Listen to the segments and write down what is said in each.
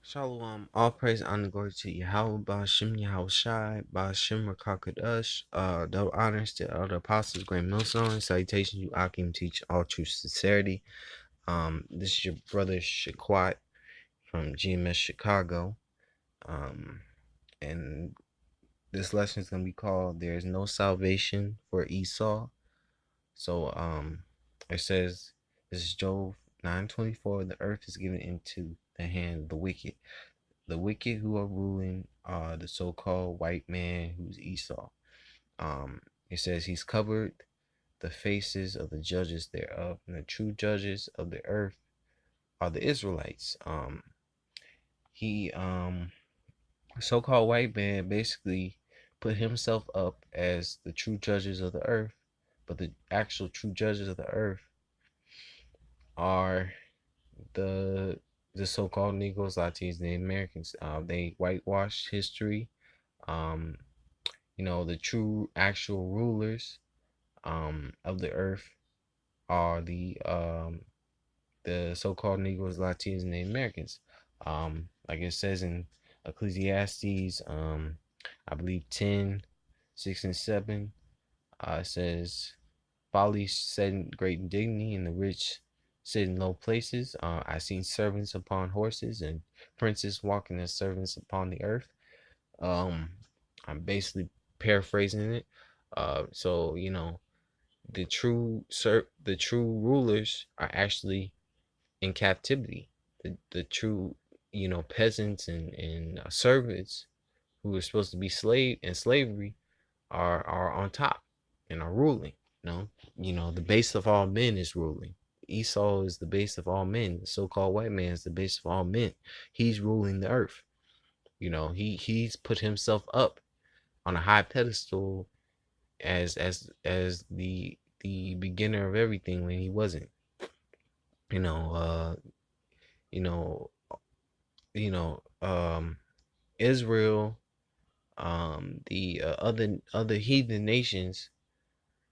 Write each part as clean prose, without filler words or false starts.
Shalom, all praise, honor, glory to Yahweh, Ba'ashem, Yahweh Shai, Ba'ashem, Rakakadosh, double honors to all the apostles, great millstone, salutations, you Akim, teach all true sincerity. This is your brother Shaquat from GMS Chicago, and this lesson is going to be called, There is No Salvation for Esau. So, it says, this is Job 9:24, the earth is given into the hand of the wicked. The wicked who are ruling the so-called white man who's Esau. It says he's covered the faces of the judges thereof, and the true judges of the earth are the Israelites. He so-called white man basically put himself up as the true judges of the earth, but the actual true judges of the earth are the so-called Negroes, Latinos, and Americans. They whitewashed history. Um, the true actual rulers of the earth are the so-called Negroes, Latinos, and Native Americans. Like it says in Ecclesiastes, I believe 10:6 and 7. It says, "Folly set in great dignity, and the rich sit in low places. I seen servants upon horses, and princes walking as servants upon the earth." Um, I'm basically paraphrasing it. So the true rulers are actually in captivity. The true peasants and servants who are supposed to be slave in slavery are on top and are ruling. The base of all men is ruling. Esau is the base of all men. The so-called white man is the base of all men. He's ruling the earth. He's put himself up on a high pedestal as the beginner of everything when he wasn't. You know, uh, you know, Israel, the other heathen nations,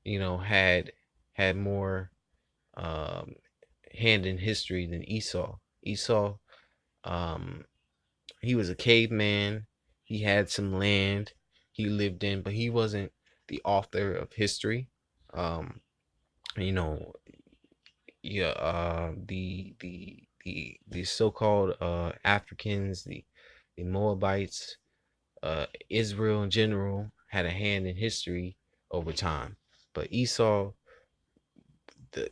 had more um hand in history than Esau. Esau, um, he was a caveman. He had some land he lived in, but he wasn't the author of history. Um, you know, yeah, the so-called Africans, the Moabites, Israel in general had a hand in history over time. But Esau,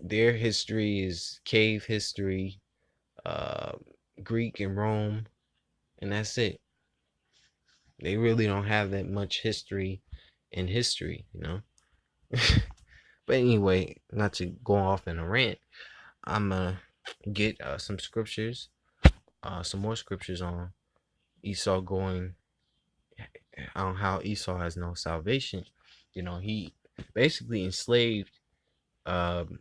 their history is cave history, uh, Greek and Rome, and that's it. They really don't have that much history in history. But anyway, not to go off in a rant, I'm gonna get some more scriptures on Esau going on how Esau has no salvation. He basically enslaved um,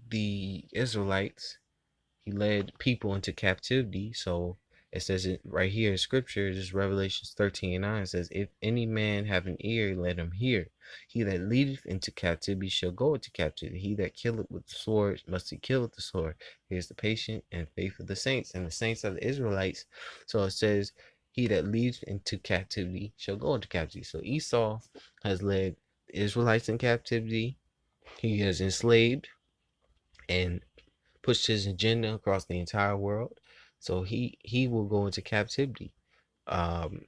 the Israelites. He led people into captivity. So it says it right here in scripture, just Revelations 13:9 says, "If any man have an ear, let him hear. He that leadeth into captivity shall go into captivity. He that killeth with the sword must be killed with the sword. Here's the patience and faith of the saints." And the saints are the Israelites. So it says, "He that leads into captivity shall go into captivity." So Esau has led the Israelites in captivity. He has enslaved and pushed his agenda across the entire world. So he will go into captivity, um,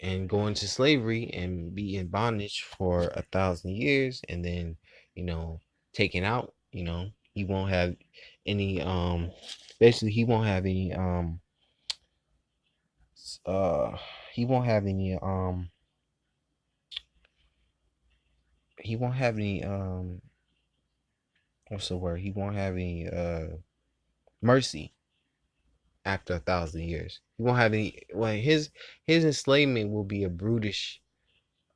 and go into slavery and be in bondage for 1,000 years, and then taken out. He won't have any basically he won't have any uh he won't have any he won't have any what's the word? He won't have any mercy after 1,000 years. He won't have any. Well, his enslavement will be a brutish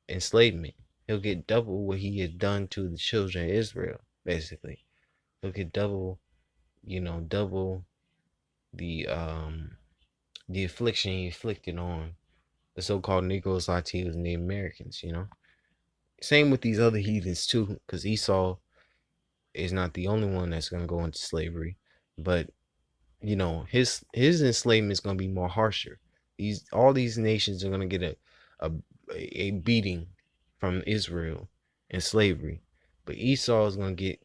enslavement. He'll get double what he has done to the children of Israel. Basically, he'll get double the affliction he inflicted on the so-called Negroes, Latinos, and the Americans. Same with these other heathens too, because Esau is not the only one that's gonna go into slavery, but his enslavement is gonna be more harsher. All these nations are gonna get a a beating from Israel and slavery, but Esau is gonna get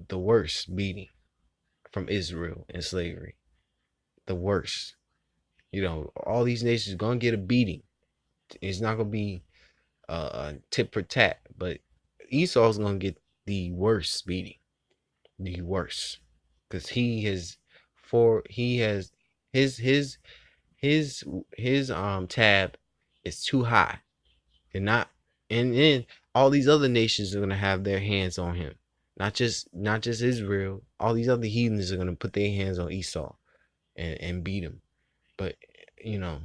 the worst beating from Israel and slavery. The worst. All these nations are gonna get a beating. It's not gonna be tit for tat, but Esau's gonna get the worst beating, the worst, because he has his his his tab is too high, and not and then all these other nations are gonna have their hands on him, not just Israel. All these other heathens are gonna put their hands on Esau and beat him, but you know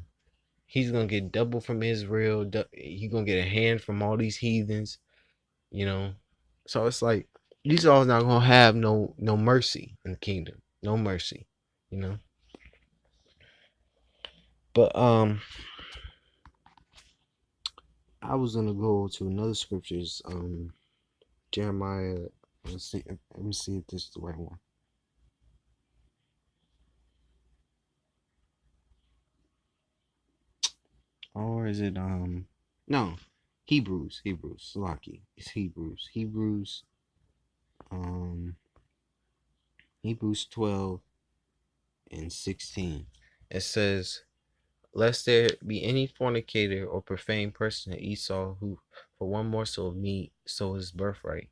he's gonna get double from Israel. He's gonna get a hand from all these heathens. You know, so it's like Esau's not gonna have no mercy in the kingdom, no mercy. You know, but I was gonna go to another scriptures. Jeremiah. Let's see. Let me see if this is the right one. Or is it no, Hebrews, Salaki. It's um Hebrews 12 and 16. It says, lest there be any fornicator or profane person in Esau who for one morsel of meat sold his birthright.